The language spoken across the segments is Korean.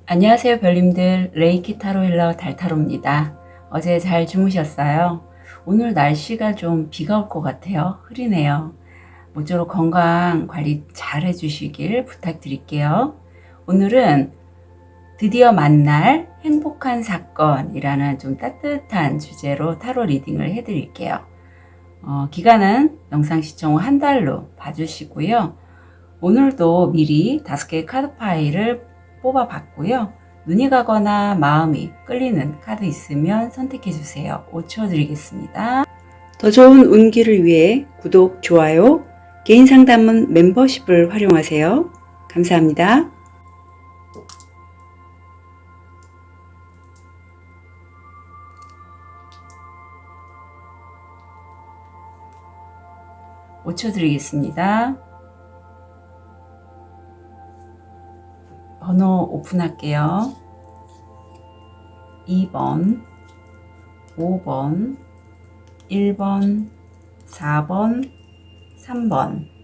안녕하세요, 별님들. 레이키 타로 힐러 달타로입니다. 어제 잘 주무셨어요? 오늘 날씨가 좀 비가 올 것 같아요. 흐리네요. 모쪼록 건강 관리 잘 해주시길 부탁드릴게요. 오늘은 드디어 만날 행복한 사건이라는 좀 따뜻한 주제로 타로 리딩을 해드릴게요. 기간은 영상 시청 후 한 달로 봐주시고요. 오늘도 미리 5개의 카드 파일을 뽑아봤고요. 눈이 가거나 마음이 끌리는 카드 있으면 선택해주세요. 5초 드리겠습니다. 더 좋은 운기를 위해 구독, 좋아요, 개인 상담은 멤버십을 활용하세요. 감사합니다. (5초) 드리겠습니다. 번호 오픈할게요. 2번, 5번, 1번, 4번, 3번.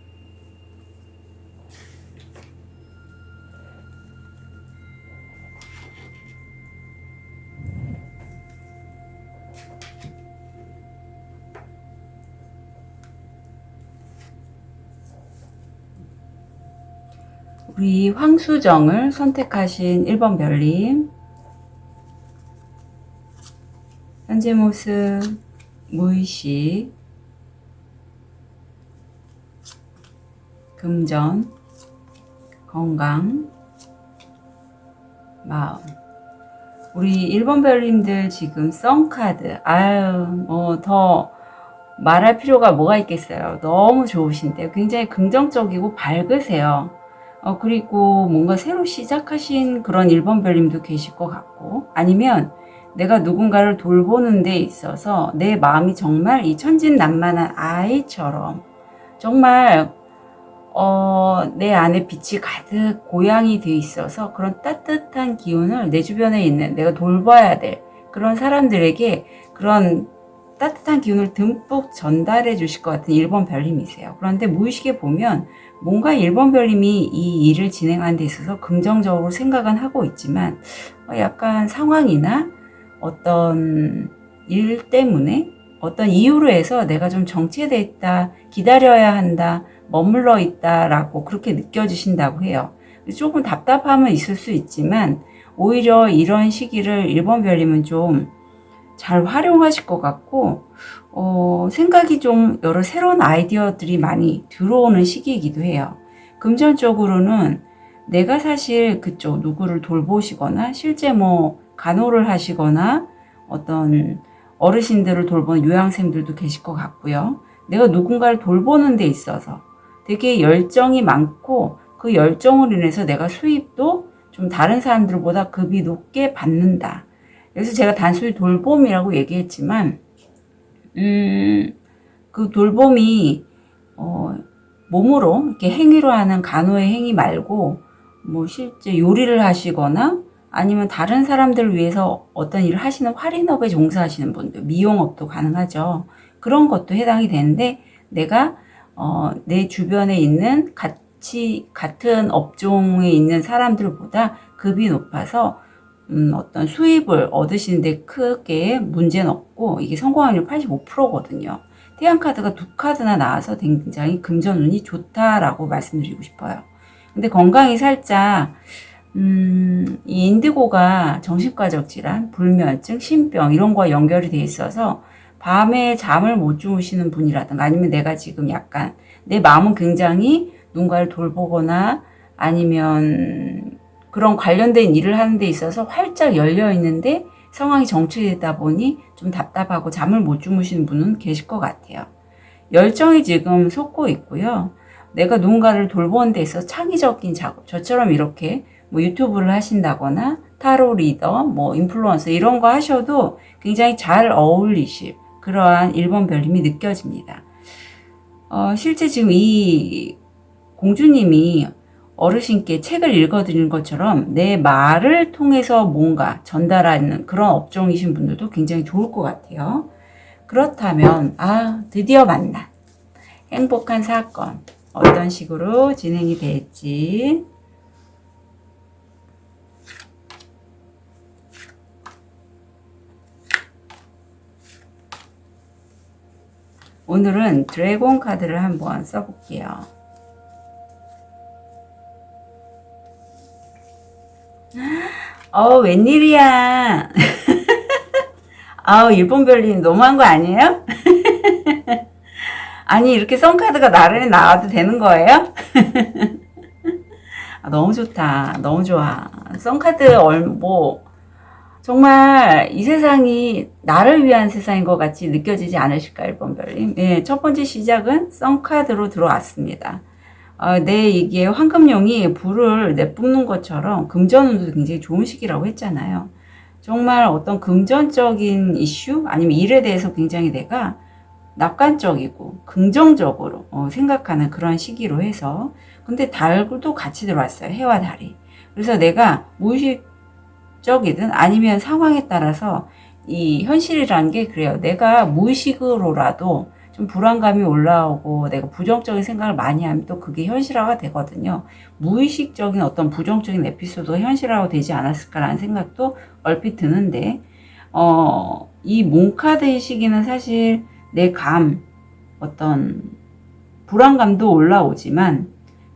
우리 황수정을 선택하신 1번 별님, 현재 모습, 무의식, 금전, 건강, 마음. 우리 1번 별님들 지금 썬카드, 더 말할 필요가 뭐가 있겠어요. 너무 좋으신데요. 굉장히 긍정적이고 밝으세요. 그리고 뭔가 새로 시작하신 그런 1번 별님도 계실 것 같고, 아니면 내가 누군가를 돌보는 데 있어서 내 마음이 정말 이 천진난만한 아이처럼 정말 내 안에 빛이 가득 고양이 되어 있어서 그런 따뜻한 기운을 내 주변에 있는 내가 돌봐야 될 그런 사람들에게 그런 따뜻한 기운을 듬뿍 전달해 주실 것 같은 1번 별님이세요. 그런데 무의식에 보면 뭔가 1번 별님이 이 일을 진행하는 데 있어서 긍정적으로 생각은 하고 있지만 약간 상황이나 어떤 일 때문에 어떤 이유로 해서 내가 좀 정체되어 있다, 기다려야 한다, 머물러 있다라고 그렇게 느껴지신다고 해요. 조금 답답함은 있을 수 있지만 오히려 이런 시기를 1번 별님은 좀 잘 활용하실 것 같고 생각이 좀 여러 새로운 아이디어들이 많이 들어오는 시기이기도 해요. 금전적으로는 내가 사실 그쪽 누구를 돌보시거나 실제 간호를 하시거나 어떤 어르신들을 돌보는 요양생들도 계실 것 같고요. 내가 누군가를 돌보는 데 있어서 되게 열정이 많고 그 열정으로 인해서 내가 수입도 좀 다른 사람들보다 급이 높게 받는다. 그래서 제가 단순히 돌봄이라고 얘기했지만 그 돌봄이 몸으로 이렇게 행위로 하는 간호의 행위 말고 실제 요리를 하시거나 아니면 다른 사람들을 위해서 어떤 일을 하시는 할인업에 종사하시는 분들, 미용업도 가능하죠. 그런 것도 해당이 되는데 내가 내 주변에 있는 같은 업종에 있는 사람들보다 급이 높아서 어떤 수입을 얻으시는데 크게 문제는 없고 이게 성공 확률 85%거든요. 태양카드가 2카드나 나와서 굉장히 금전운이 좋다라고 말씀드리고 싶어요. 근데 건강이 살짝 이 인디고가 정신과적 질환, 불면증, 신병 이런 거와 연결이 돼 있어서 밤에 잠을 못 주무시는 분이라든가 아니면 내가 지금 약간 내 마음은 굉장히 누군가를 돌보거나 아니면 그런 관련된 일을 하는 데 있어서 활짝 열려 있는데 상황이 정체되다 보니 좀 답답하고 잠을 못 주무시는 분은 계실 것 같아요. 열정이 지금 솟고 있고요. 내가 누군가를 돌보는 데 있어서 창의적인 작업, 저처럼 이렇게 유튜브를 하신다거나 타로 리더, 인플루언서 이런 거 하셔도 굉장히 잘 어울리실 그러한 1번 별님이 느껴집니다. 실제 지금 이 공주님이 어르신께 책을 읽어드리는 것처럼 내 말을 통해서 뭔가 전달하는 그런 업종이신 분들도 굉장히 좋을 것 같아요. 그렇다면 드디어 만난 행복한 사건 어떤 식으로 진행이 될지 오늘은 드래곤 카드를 한번 써볼게요. 웬일이야. 일본 별님 너무한 거 아니에요? 아니, 이렇게 썬카드가 나란히 나와도 되는 거예요? 너무 좋다. 너무 좋아. 썬카드, 정말 이 세상이 나를 위한 세상인 것 같이 느껴지지 않으실까, 1번 별님? 네, 첫 번째 시작은 썬카드로 들어왔습니다. 이게 황금용이 불을 내뿜는 것처럼 금전운도 굉장히 좋은 시기라고 했잖아요. 정말 어떤 금전적인 이슈 아니면 일에 대해서 굉장히 내가 낙관적이고 긍정적으로 생각하는 그런 시기로 해서, 근데 달도 같이 들어왔어요. 해와 달이. 그래서 내가 무의식적이든 아니면 상황에 따라서 이 현실이라는 게 그래요. 내가 무의식으로라도 좀 불안감이 올라오고 내가 부정적인 생각을 많이 하면 또 그게 현실화가 되거든요. 무의식적인 어떤 부정적인 에피소드가 현실화가 되지 않았을까라는 생각도 얼핏 드는데, 이 몽카드의 시기는 사실 내 어떤 불안감도 올라오지만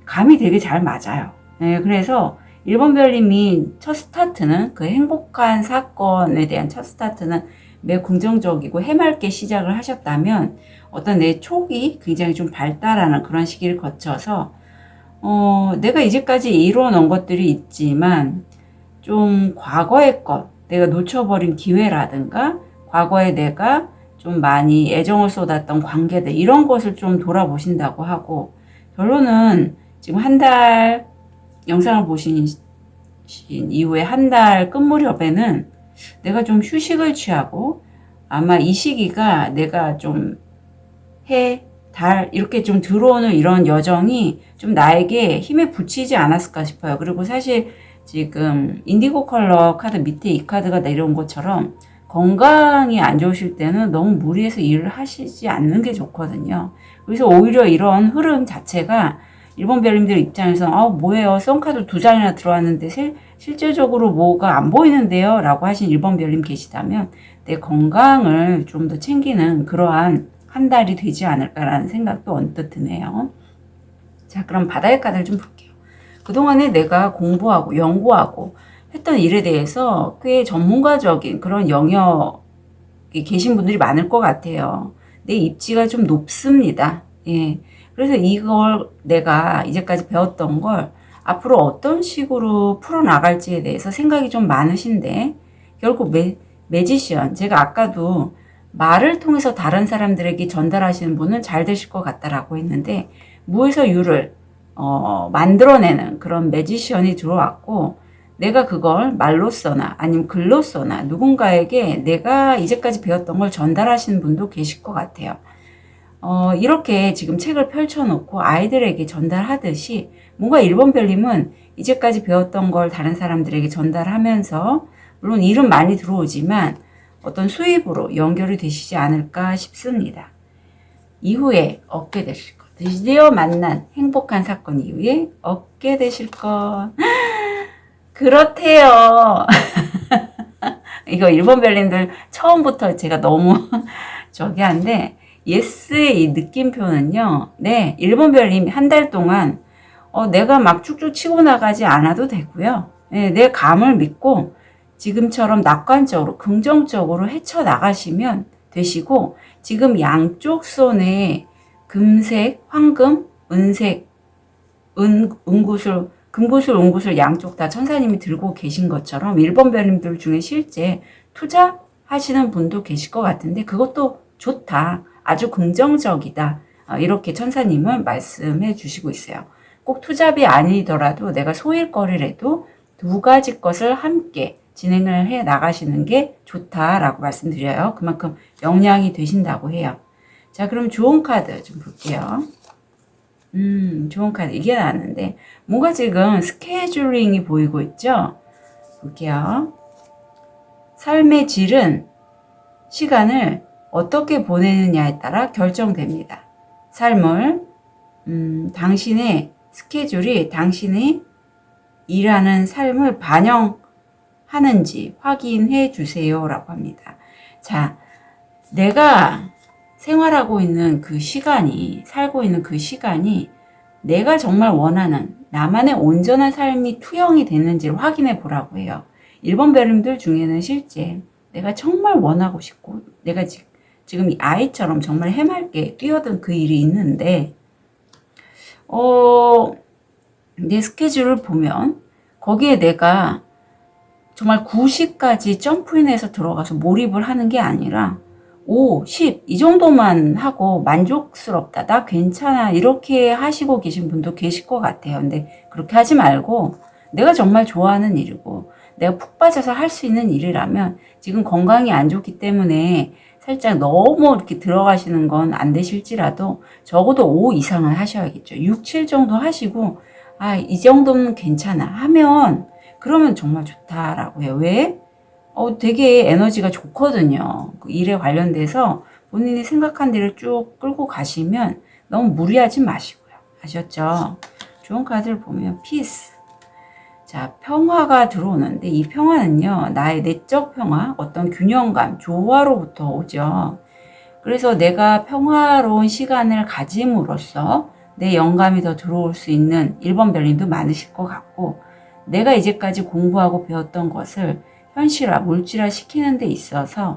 감이 되게 잘 맞아요. 네, 그래서 1번 별님이 첫 스타트는 그 행복한 사건에 대한 첫 스타트는 매우 긍정적이고 해맑게 시작을 하셨다면, 어떤 내 촉이 굉장히 좀 발달하는 그런 시기를 거쳐서 내가 이제까지 이루어 놓은 것들이 있지만 좀 과거의 것, 내가 놓쳐버린 기회라든가 과거에 내가 좀 많이 애정을 쏟았던 관계들, 이런 것을 좀 돌아보신다고 하고, 결론은 지금 한 달 영상을 보신 이후에 한 달 끝 무렵에는 내가 좀 휴식을 취하고, 아마 이 시기가 내가 좀 달 이렇게 좀 들어오는 이런 여정이 좀 나에게 힘에 붙이지 않았을까 싶어요. 그리고 사실 지금 인디고 컬러 카드 밑에 이 카드가 내려온 것처럼 건강이 안 좋으실 때는 너무 무리해서 일을 하시지 않는 게 좋거든요. 그래서 오히려 이런 흐름 자체가 일본 별님들 입장에서 뭐예요? 썬카드 2장이나 들어왔는데 실제적으로 뭐가 안 보이는데요? 라고 하신 일본 별님 계시다면 내 건강을 좀 더 챙기는 그러한 한 달이 되지 않을까라는 생각도 언뜻 드네요. 자, 그럼 바다의 카드를 좀 볼게요. 그동안에 내가 공부하고 연구하고 했던 일에 대해서 꽤 전문가적인 그런 영역에 계신 분들이 많을 것 같아요. 내 입지가 좀 높습니다. 예. 그래서 이걸 내가 이제까지 배웠던 걸 앞으로 어떤 식으로 풀어나갈지에 대해서 생각이 좀 많으신데, 결국 매지션, 제가 아까도 말을 통해서 다른 사람들에게 전달하시는 분은 잘 되실 것 같다라고 했는데, 무에서 유를 만들어내는 그런 매지션이 들어왔고, 내가 그걸 말로써나 아니면 글로써나 누군가에게 내가 이제까지 배웠던 걸 전달하시는 분도 계실 것 같아요. 이렇게 지금 책을 펼쳐놓고 아이들에게 전달하듯이 뭔가 1번 별님은 이제까지 배웠던 걸 다른 사람들에게 전달하면서, 물론 일은 많이 들어오지만 어떤 수입으로 연결이 되시지 않을까 싶습니다. 이후에 얻게 되실 것, 드디어 만난 행복한 사건 이후에 얻게 되실 것. 그렇대요. 이거 1번 별님들 처음부터 제가 너무 저기 한데, 예스의 이 느낌표는요, 네, 1번 별님 한 달 동안 내가 막 쭉쭉 치고 나가지 않아도 되고요. 네, 내 감을 믿고 지금처럼 낙관적으로 긍정적으로 헤쳐나가시면 되시고, 지금 양쪽 손에 금색, 황금, 은색, 은구슬, 금구슬, 은구슬 양쪽 다 천사님이 들고 계신 것처럼 1번 별님들 중에 실제 투자하시는 분도 계실 것 같은데, 그것도 좋다, 아주 긍정적이다, 이렇게 천사님은 말씀해 주시고 있어요. 꼭 투잡이 아니더라도 내가 소일거리라도 두 가지 것을 함께 진행을 해 나가시는 게 좋다라고 말씀드려요. 그만큼 영향이 되신다고 해요. 자, 그럼 좋은 카드 좀 볼게요. 좋은 카드 이게 나왔는데, 뭔가 지금 스케줄링이 보이고 있죠? 볼게요. 삶의 질은 시간을 어떻게 보내느냐에 따라 결정됩니다. 삶을 당신의 스케줄이 당신이 일하는 삶을 반영하는지 확인해 주세요 라고 합니다. 자, 내가 생활하고 있는 그 시간이, 살고 있는 그 시간이 내가 정말 원하는 나만의 온전한 삶이 투영이 됐는지를 확인해 보라고 해요. 1번 별님들 중에는 실제 내가 정말 원하고 싶고 내가 지금 이 아이처럼 정말 해맑게 뛰어든 그 일이 있는데 내 스케줄을 보면 거기에 내가 정말 9시까지 점프인해서 들어가서 몰입을 하는 게 아니라 5, 10 이 정도만 하고 만족스럽다. 나 괜찮아. 이렇게 하시고 계신 분도 계실 것 같아요. 근데 그렇게 하지 말고 내가 정말 좋아하는 일이고 내가 푹 빠져서 할 수 있는 일이라면 지금 건강이 안 좋기 때문에 살짝 너무 이렇게 들어가시는 건 안 되실지라도 적어도 5 이상은 하셔야겠죠. 6, 7 정도 하시고 이 정도는 괜찮아 하면 그러면 정말 좋다라고 해요. 왜? 되게 에너지가 좋거든요. 그 일에 관련돼서 본인이 생각한 일을 쭉 끌고 가시면 너무 무리하지 마시고요. 아셨죠? 좋은 카드를 보면 피스. 자, 평화가 들어오는데 이 평화는요. 나의 내적 평화, 어떤 균형감, 조화로부터 오죠. 그래서 내가 평화로운 시간을 가짐으로써 내 영감이 더 들어올 수 있는 1번 별님도 많으실 것 같고 내가 이제까지 공부하고 배웠던 것을 현실화, 물질화 시키는 데 있어서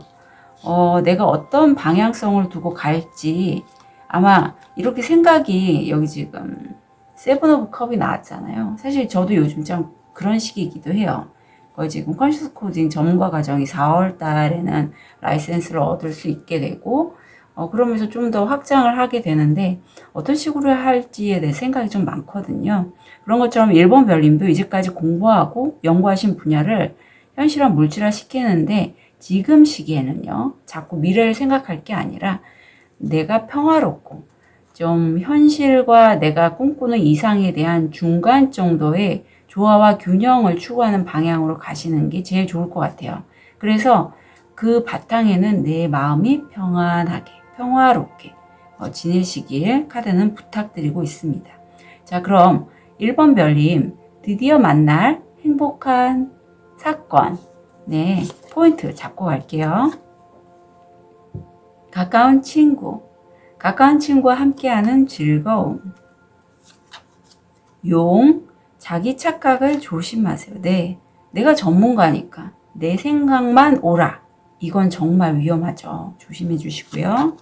내가 어떤 방향성을 두고 갈지 아마 이렇게 생각이 여기 지금 세븐 오브 컵이 나왔잖아요. 사실 저도 요즘 좀 그런 시기이기도 해요. 거의 지금 컨셔스 코딩 전문가 과정이 4월 달에는 라이센스를 얻을 수 있게 되고 그러면서 좀 더 확장을 하게 되는데 어떤 식으로 할지에 대해 생각이 좀 많거든요. 그런 것처럼 1번 별님도 이제까지 공부하고 연구하신 분야를 현실화, 물질화 시키는데 지금 시기에는요. 자꾸 미래를 생각할 게 아니라 내가 평화롭고 좀 현실과 내가 꿈꾸는 이상에 대한 중간 정도의 조화와 균형을 추구하는 방향으로 가시는 게 제일 좋을 것 같아요. 그래서 그 바탕에는 내 마음이 평안하게, 평화롭게 지내시길 카드는 부탁드리고 있습니다. 자, 그럼 1번 별님 드디어 만날 행복한 사건 네 포인트 잡고 갈게요. 가까운 친구, 가까운 친구와 함께하는 즐거움. 용, 자기 착각을 조심하세요. 네, 내가 전문가니까 내 생각만 옳아. 이건 정말 위험하죠. 조심해 주시고요.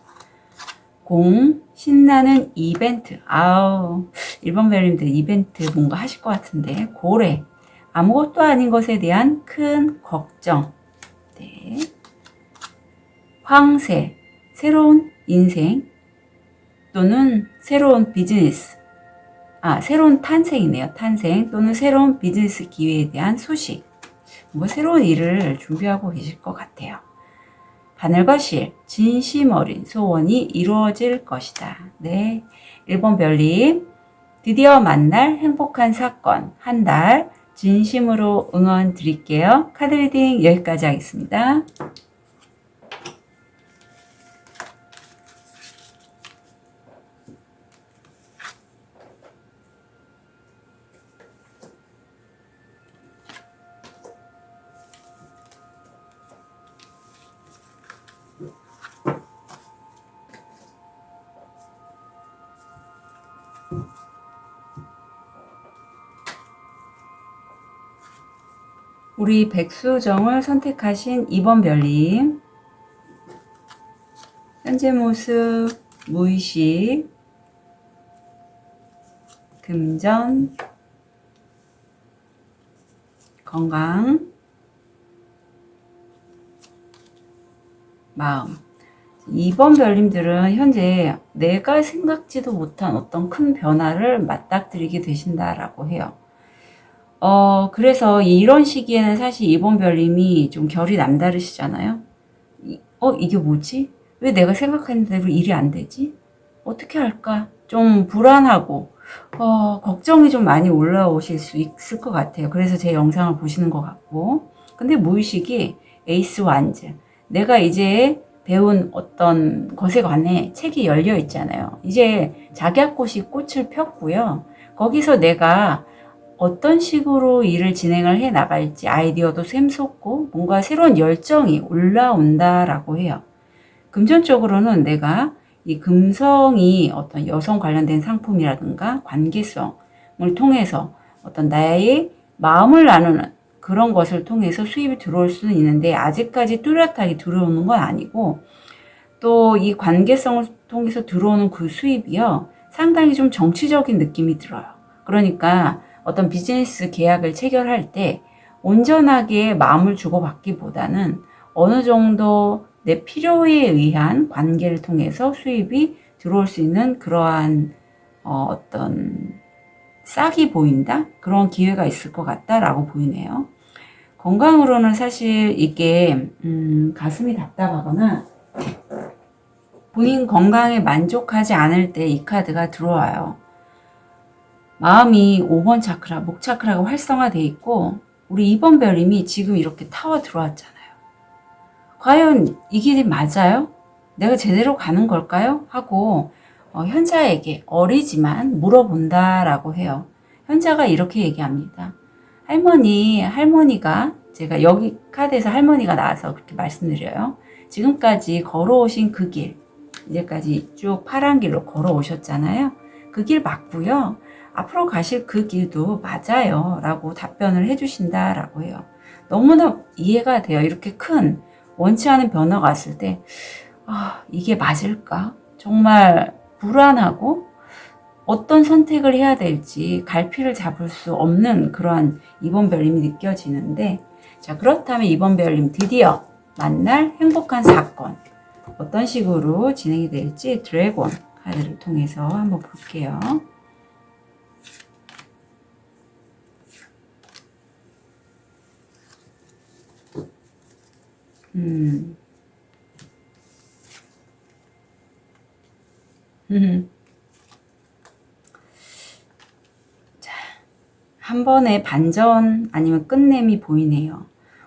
공, 신나는 이벤트. 1번 별님들 이벤트 뭔가 하실 것 같은데. 고래, 아무것도 아닌 것에 대한 큰 걱정. 네. 황새, 새로운 인생 또는 새로운 비즈니스. 새로운 탄생이네요. 탄생 또는 새로운 비즈니스 기회에 대한 소식. 새로운 일을 준비하고 계실 것 같아요. 바늘과 실, 진심 어린 소원이 이루어질 것이다. 네, 1번 별님 드디어 만날 행복한 사건 한 달 진심으로 응원 드릴게요. 카드 리딩 여기까지 하겠습니다. 우리 백수정을 선택하신 2번 별님 현재 모습, 무의식, 금전, 건강, 마음. 2번 별님들은 현재 내가 생각지도 못한 어떤 큰 변화를 맞닥뜨리게 되신다라고 해요. 그래서 이런 시기에는 사실 2번 별님이 좀 결이 남다르시잖아요. 이게 뭐지? 왜 내가 생각한 대로 일이 안 되지? 어떻게 할까? 좀 불안하고, 걱정이 좀 많이 올라오실 수 있을 것 같아요. 그래서 제 영상을 보시는 것 같고. 근데 무의식이 에이스 완즈. 내가 이제 배운 어떤 것에 관해 책이 열려 있잖아요. 이제 작약꽃이 꽃을 폈고요. 거기서 내가 어떤 식으로 일을 진행을 해 나갈지 아이디어도 샘솟고 뭔가 새로운 열정이 올라온다라고 해요. 금전적으로는 내가 이 금성이 어떤 여성 관련된 상품이라든가 관계성을 통해서 어떤 나의 마음을 나누는 그런 것을 통해서 수입이 들어올 수는 있는데 아직까지 뚜렷하게 들어오는 건 아니고 또 이 관계성을 통해서 들어오는 그 수입이요. 상당히 좀 정치적인 느낌이 들어요. 그러니까 어떤 비즈니스 계약을 체결할 때 온전하게 마음을 주고받기보다는 어느 정도 내 필요에 의한 관계를 통해서 수입이 들어올 수 있는 그러한 어떤 싹이 보인다? 그런 기회가 있을 것 같다라고 보이네요. 건강으로는 사실 이게 가슴이 답답하거나 본인 건강에 만족하지 않을 때 이 카드가 들어와요. 마음이 5번 차크라, 목 차크라가 활성화되어 있고 우리 2번 별님이 지금 이렇게 타워 들어왔잖아요. 과연 이 길이 맞아요? 내가 제대로 가는 걸까요? 하고 현자에게 어리지만 물어본다라고 해요. 현자가 이렇게 얘기합니다. 할머니가 제가 여기 카드에서 할머니가 나와서 그렇게 말씀드려요. 지금까지 걸어오신 그 길, 이제까지 쭉 파란 길로 걸어오셨잖아요. 그 길 맞고요. 앞으로 가실 그 길도 맞아요. 라고 답변을 해주신다 라고 해요. 너무나 이해가 돼요. 이렇게 큰 원치 않은 변화가 왔을 때 이게 맞을까? 정말 불안하고 어떤 선택을 해야 될지 갈피를 잡을 수 없는 그러한 2번 별님이 느껴지는데 자 그렇다면 2번 별님 드디어 만날 행복한 사건 어떤 식으로 진행이 될지 드래곤 카드를 통해서 한번 볼게요. 자, 한 번의 반전 아니면 끝냄이 보이네요.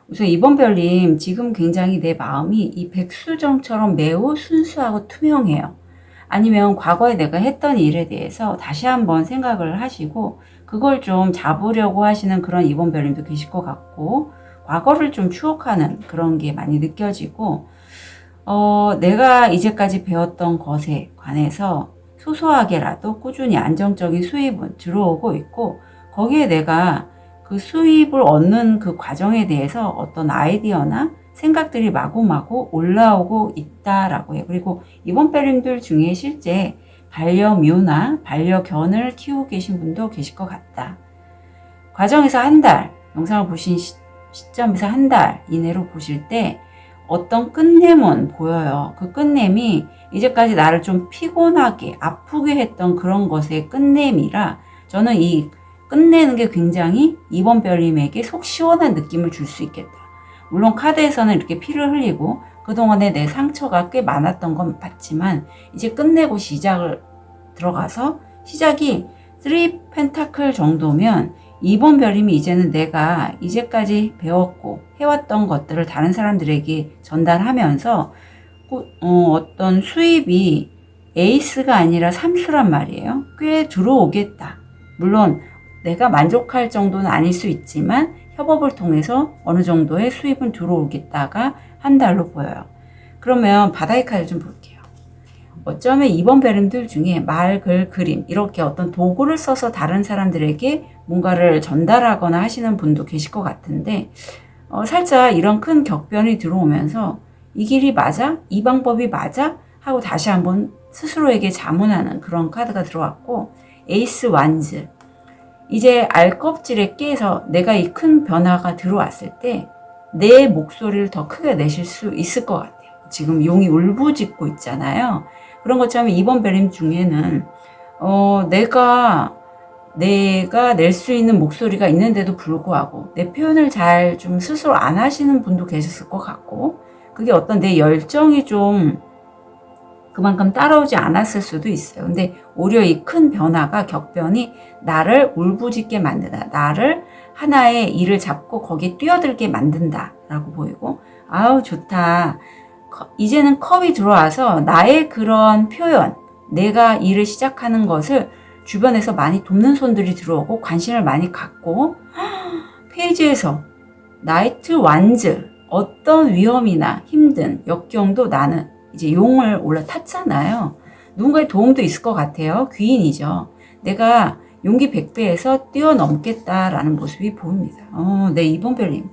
우선 2번 별님 지금 굉장히 내 마음이 이 백수정처럼 매우 순수하고 투명해요. 아니면 과거에 내가 했던 일에 대해서 다시 한번 생각을 하시고 그걸 좀 잡으려고 하시는 그런 2번 별님도 계실 것 같고 과거를 좀 추억하는 그런 게 많이 느껴지고 내가 이제까지 배웠던 것에 관해서 소소하게라도 꾸준히 안정적인 수입은 들어오고 있고 거기에 내가 그 수입을 얻는 그 과정에 대해서 어떤 아이디어나 생각들이 마구마구 올라오고 있다라고 해요. 그리고 이번 별님들 중에 실제 반려묘나 반려견을 키우고 계신 분도 계실 것 같다. 과정에서 한 달, 영상을 보신 시점에서 한 달 이내로 보실 때 어떤 끝냄은 보여요. 그 끝냄이 이제까지 나를 좀 피곤하게 아프게 했던 그런 것의 끝냄이라 저는 이 끝내는 게 굉장히 2번 별님에게 속 시원한 느낌을 줄 수 있겠다. 물론 카드에서는 이렇게 피를 흘리고 그동안에 내 상처가 꽤 많았던 건 맞지만 이제 끝내고 시작을 들어가서 시작이 3 펜타클 정도면 2번 별님이 이제는 내가 이제까지 배웠고 해왔던 것들을 다른 사람들에게 전달하면서 어떤 수입이 에이스가 아니라 3수란 말이에요. 꽤 들어오겠다. 물론 내가 만족할 정도는 아닐 수 있지만 협업을 통해서 어느 정도의 수입은 들어오겠다가 한 달로 보여요. 그러면 바다의 카드 좀 볼게요. 어쩌면 2번 별님들 중에 말, 글, 그림 이렇게 어떤 도구를 써서 다른 사람들에게 뭔가를 전달하거나 하시는 분도 계실 것 같은데 살짝 이런 큰 격변이 들어오면서 이 길이 맞아? 이 방법이 맞아? 하고 다시 한번 스스로에게 자문하는 그런 카드가 들어왔고 에이스 완즈 이제 알껍질에 깨서 내가 이 큰 변화가 들어왔을 때 내 목소리를 더 크게 내실 수 있을 것 같아요. 지금 용이 울부짖고 있잖아요. 그런 것처럼 2번 별님 중에는 내가 낼 수 있는 목소리가 있는데도 불구하고 내 표현을 잘 좀 스스로 안 하시는 분도 계셨을 것 같고 그게 어떤 내 열정이 좀 그만큼 따라오지 않았을 수도 있어요. 근데 오히려 이 큰 변화가 격변이 나를 울부짖게 만든다. 나를 하나의 일을 잡고 거기에 뛰어들게 만든다 라고 보이고 아우 좋다. 이제는 컵이 들어와서 나의 그런 표현 내가 일을 시작하는 것을 주변에서 많이 돕는 손들이 들어오고 관심을 많이 갖고 페이지에서 나이트 완즈 어떤 위험이나 힘든 역경도 나는 이제 용을 올라탔잖아요. 누군가의 도움도 있을 것 같아요. 귀인이죠. 내가 용기 100배에서 뛰어넘겠다라는 모습이 보입니다. 네, 2번 별님.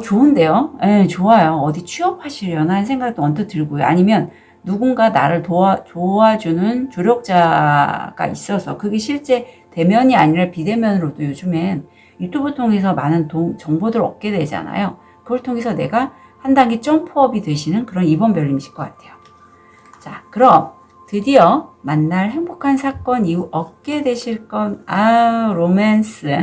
좋은데요? 네, 좋아요. 어디 취업하시려나 하는 생각도 언뜻 들고요. 아니면 누군가 나를 도와주는 조력자가 있어서 그게 실제 대면이 아니라 비대면으로도 요즘엔 유튜브 통해서 많은 정보들을 얻게 되잖아요. 그걸 통해서 내가 한 단계 점프업이 되시는 그런 2번 별님이실 것 같아요. 자, 그럼 드디어 만날 행복한 사건 이후 얻게 되실 건, 로맨스.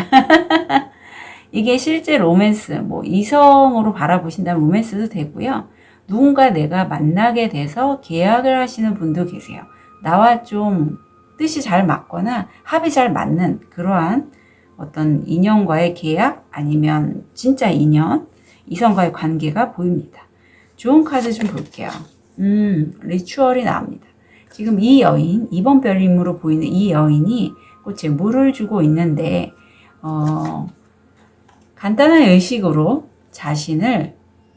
이게 실제 로맨스, 뭐 이성으로 바라보신다면 로맨스도 되고요. 누군가 내가 만나게 돼서 계약을 하시는 분도 계세요. 나와 좀 뜻이 잘 맞거나 합이 잘 맞는 그러한 어떤 인연과의 계약 아니면 진짜 인연, 이성과의 관계가 보입니다. 좋은 카드 좀 볼게요. 리추얼이 나옵니다. 지금 이 여인, 2번 별님으로 보이는 이 여인이 꽃에 물을 주고 있는데 간단한 의식으로 자신을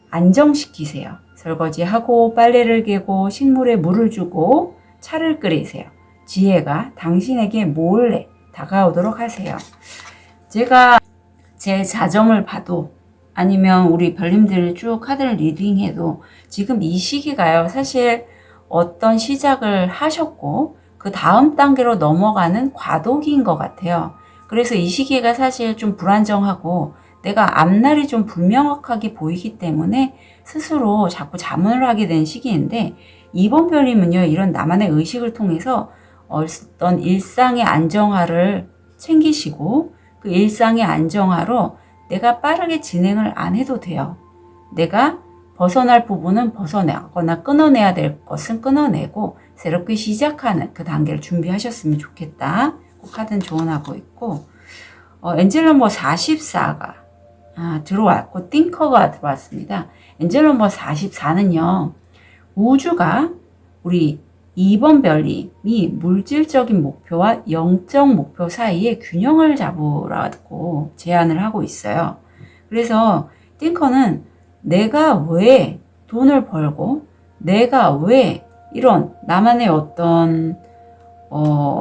안정시키세요. 설거지하고 빨래를 개고 식물에 물을 주고 차를 끓이세요. 지혜가 당신에게 몰래 다가오도록 하세요. 제가 제 자점을 봐도 아니면 우리 별님들 쭉 카드를 리딩해도 지금 이 시기가요. 사실 어떤 시작을 하셨고 그 다음 단계로 넘어가는 과도기인 것 같아요. 그래서 이 시기가 사실 좀 불안정하고 내가 앞날이 좀 불명확하게 보이기 때문에 스스로 자꾸 자문을 하게 된 시기인데 2번 별님은요. 이런 나만의 의식을 통해서 어떤 일상의 안정화를 챙기시고 그 일상의 안정화로 내가 빠르게 진행을 안 해도 돼요. 내가 벗어날 부분은 벗어나거나 끊어내야 될 것은 끊어내고 새롭게 시작하는 그 단계를 준비하셨으면 좋겠다. 그 카드는 조언하고 있고 엔젤 넘버 44가 들어왔고 띵커가 들어왔습니다. 엔젤 넘버 44는요. 우주가 우리 2번 별님이 물질적인 목표와 영적 목표 사이에 균형을 잡으라고 제안을 하고 있어요. 그래서 띵커는 내가 왜 돈을 벌고 내가 왜 이런 나만의 어떤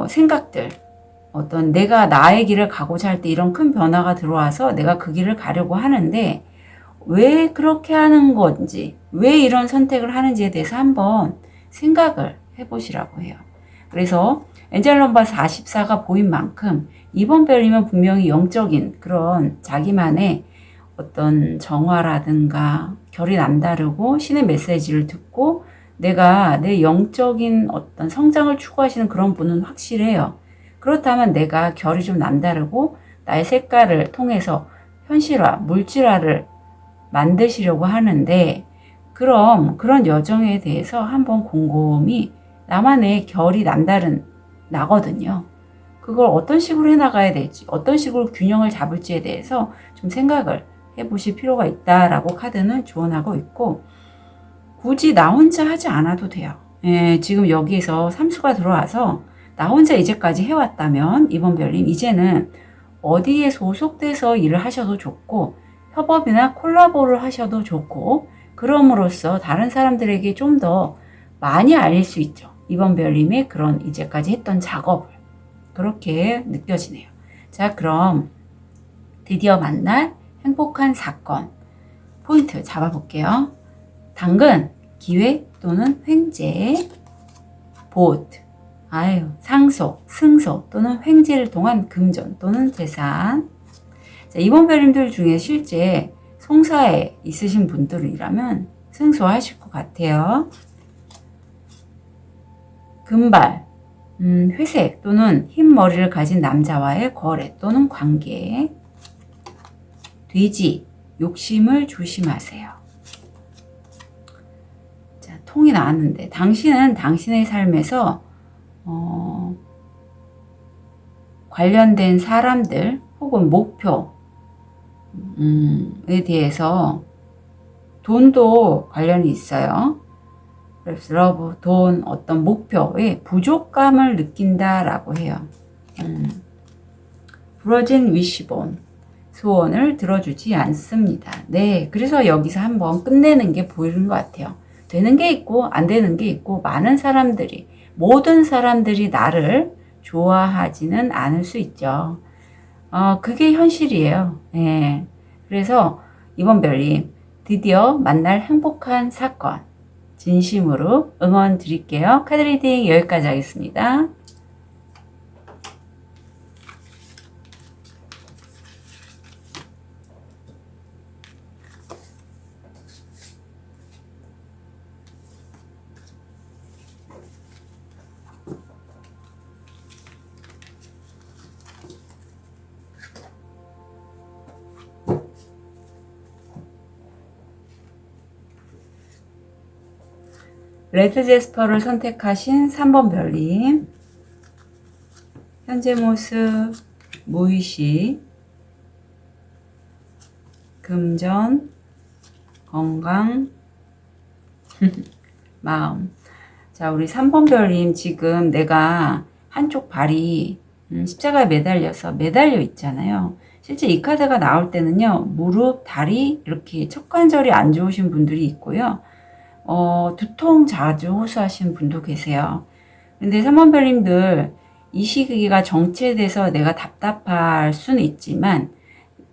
생각들 어떤 내가 나의 길을 가고자 할 때 이런 큰 변화가 들어와서 내가 그 길을 가려고 하는데 왜 그렇게 하는 건지 왜 이런 선택을 하는지에 대해서 한번 생각을 해보시라고 해요. 그래서 엔젤 넘버 44가 보인 만큼 2번 별이면 분명히 영적인 그런 자기만의 어떤 정화라든가 결이 남다르고 신의 메시지를 듣고 내가 내 영적인 어떤 성장을 추구하시는 그런 분은 확실해요. 그렇다면 내가 결이 좀 남다르고 나의 색깔을 통해서 현실화, 물질화를 만드시려고 하는데 그럼 그런 여정에 대해서 한번 곰곰이 나만의 결이 남다른 나거든요. 그걸 어떤 식으로 해나가야 될지 어떤 식으로 균형을 잡을지에 대해서 좀 생각을 해보실 필요가 있다라고 카드는 조언하고 있고 굳이 나 혼자 하지 않아도 돼요. 지금 여기에서 삼수가 들어와서 나 혼자 이제까지 해왔다면 2번 별님 이제는 어디에 소속돼서 일을 하셔도 좋고 협업이나 콜라보를 하셔도 좋고 그럼으로써 다른 사람들에게 좀 더 많이 알릴 수 있죠. 2번 별님의 그런 이제까지 했던 작업을 그렇게 느껴지네요. 자, 그럼 드디어 만날 행복한 사건 포인트 잡아볼게요. 당근, 기회 또는 횡재, 보트, 상속, 승소 또는 횡재를 통한 금전 또는 재산. 자, 이번 별님들 중에 실제 송사에 있으신 분들이라면 승소하실 것 같아요. 금발, 회색 또는 흰 머리를 가진 남자와의 거래 또는 관계. 돼지, 욕심을 조심하세요. 자, 통이 나왔는데 당신은 당신의 삶에서 관련된 사람들 혹은 목표에 대해서 돈도 관련이 있어요. 그래서 러브, 돈, 어떤 목표에 부족감을 느낀다라고 해요. 부러진 위시본, 소원을 들어주지 않습니다. 네, 그래서 여기서 한번 끝내는 게 보이는 것 같아요. 되는 게 있고 안 되는 게 있고 많은 사람들이 모든 사람들이 나를 좋아하지는 않을 수 있죠. 그게 현실이에요. 예. 그래서 이번 별님, 드디어 만날 행복한 사건, 진심으로 응원 드릴게요. 카드 리딩 여기까지 하겠습니다. 레드 제스퍼를 선택하신 3번 별님, 현재 모습, 무의식, 금전, 건강, 마음. 자, 우리 3번 별님, 지금 내가 한쪽 발이 십자가에 매달려 있잖아요. 실제 이 카드가 나올 때는요, 무릎, 다리, 이렇게 척관절이 안 좋으신 분들이 있고요. 두통 자주 호소하시는 분도 계세요. 근데 3번 별님들, 이 시기가 정체돼서 내가 답답할 수는 있지만,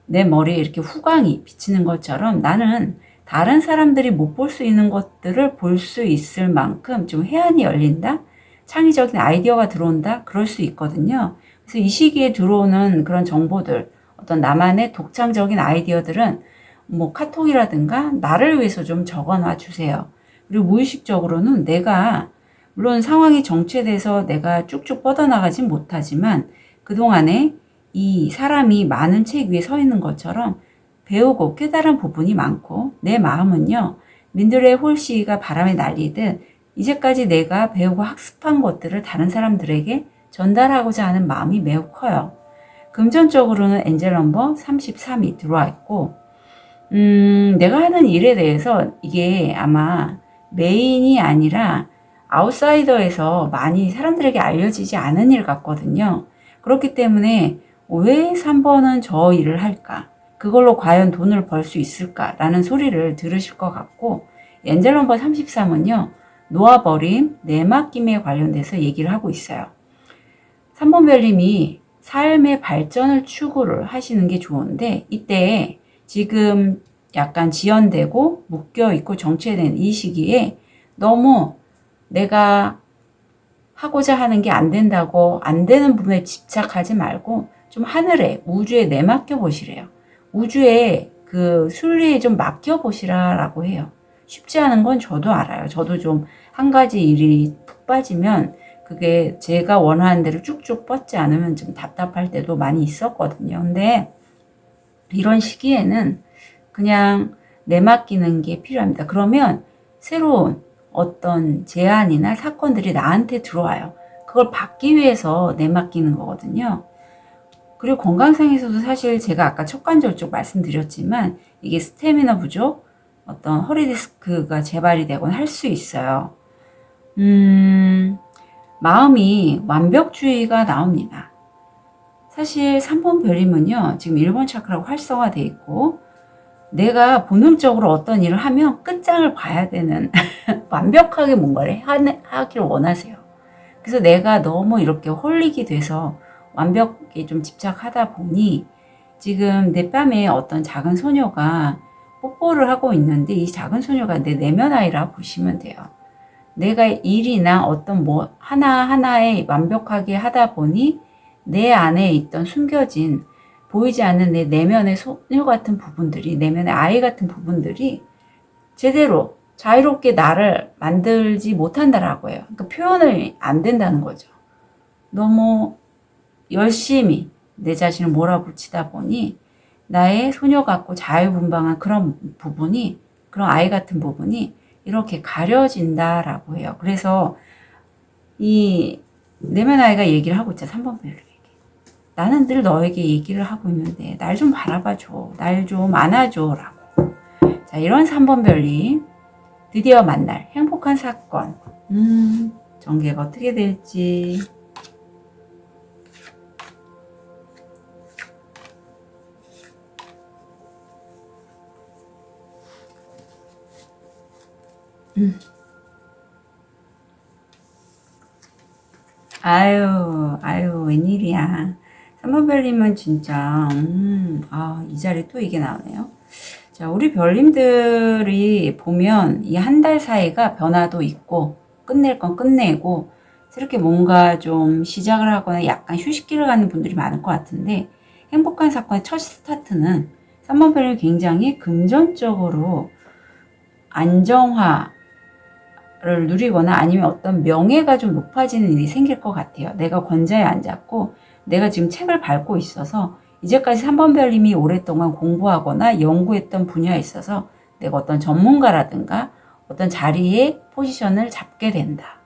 내 머리에 이렇게 후광이 비치는 것처럼 나는 다른 사람들이 못 볼 수 있는 것들을 볼 수 있을 만큼 좀 해안이 열린다? 창의적인 아이디어가 들어온다? 그럴 수 있거든요. 그래서 이 시기에 들어오는 그런 정보들, 어떤 나만의 독창적인 아이디어들은 뭐 카톡이라든가 나를 위해서 좀 적어놔 주세요. 그리고 무의식적으로는 내가 물론 상황이 정체돼서 내가 쭉쭉 뻗어나가진 못하지만 그동안에 이 사람이 많은 책 위에 서 있는 것처럼 배우고 깨달은 부분이 많고 내 마음은요. 민들레 홀씨가 바람에 날리듯 이제까지 내가 배우고 학습한 것들을 다른 사람들에게 전달하고자 하는 마음이 매우 커요. 금전적으로는 엔젤 넘버 33이 들어와 있고 내가 하는 일에 대해서 이게 아마 메인이 아니라 아웃사이더에서 많이 사람들에게 알려지지 않은 일 같거든요. 그렇기 때문에 왜 3번은 저 일을 할까? 그걸로 과연 돈을 벌 수 있을까? 라는 소리를 들으실 것 같고 엔젤 넘버 33은요. 놓아버림, 내맡김에 관련돼서 얘기를 하고 있어요. 3번 별님이 삶의 발전을 추구를 하시는 게 좋은데 이때 지금 약간 지연되고 묶여있고 정체된 이 시기에 너무 내가 하고자 하는 게 안 된다고 안 되는 부분에 집착하지 말고 좀 하늘에 우주에 내맡겨 보시래요. 우주에 그 순리에 좀 맡겨 보시라라고 해요. 쉽지 않은 건 저도 알아요. 저도 좀 한 가지 일이 푹 빠지면 그게 제가 원하는 대로 쭉쭉 뻗지 않으면 좀 답답할 때도 많이 있었거든요. 근데 이런 시기에는 그냥 내맡기는 게 필요합니다. 그러면 새로운 어떤 제안이나 사건들이 나한테 들어와요. 그걸 받기 위해서 내맡기는 거거든요. 그리고 건강상에서도 사실 제가 아까 척관절 쪽 말씀드렸지만 이게 스태미나 부족, 어떤 허리 디스크가 재발이 되곤 할 수 있어요. 마음이 완벽주의가 나옵니다. 사실 3번 별임은요, 지금 1번 차크라고 활성화되어 있고, 내가 본능적으로 어떤 일을 하면 끝장을 봐야 되는, 완벽하게 뭔가를 하기를 원하세요. 그래서 내가 너무 이렇게 홀릭이 돼서 완벽에 좀 집착하다 보니, 지금 내 뺨에 어떤 작은 소녀가 뽀뽀를 하고 있는데, 이 작은 소녀가 내 내면 아이라 보시면 돼요. 내가 일이나 어떤 뭐 하나하나에 완벽하게 하다 보니 내 안에 있던 숨겨진 보이지 않는 내 내면의 소녀 같은 부분들이 내면의 아이 같은 부분들이 제대로 자유롭게 나를 만들지 못한다라고 해요. 그러니까 표현을 안 된다는 거죠. 너무 열심히 내 자신을 몰아붙이다 보니 나의 소녀 같고 자유분방한 그런 부분이 그런 아이 같은 부분이 이렇게 가려진다라고 해요. 그래서 이 내면 아이가 얘기를 하고 있죠. 3번 별에게. 나는 늘 너에게 얘기를 하고 있는데 날 좀 바라봐줘. 날 좀 안아줘. 라고. 자, 이런 3번 별님 드디어 만날 행복한 사건. 전개가 어떻게 될지. 아유, 웬일이야. 3번 별님은 진짜, 이 자리 또 이게 나오네요. 자, 우리 별님들이 보면 이 한 달 사이가 변화도 있고, 끝낼 건 끝내고, 이렇게 뭔가 좀 시작을 하거나 약간 휴식기를 갖는 분들이 많을 것 같은데, 행복한 사건의 첫 스타트는 3번 별님 굉장히 금전적으로 안정화를 누리거나 아니면 어떤 명예가 좀 높아지는 일이 생길 것 같아요. 내가 권좌에 앉았고 내가 지금 책을 밟고 있어서 이제까지 3번 별님이 오랫동안 공부하거나 연구했던 분야에 있어서 내가 어떤 전문가라든가 어떤 자리에 포지션을 잡게 된다.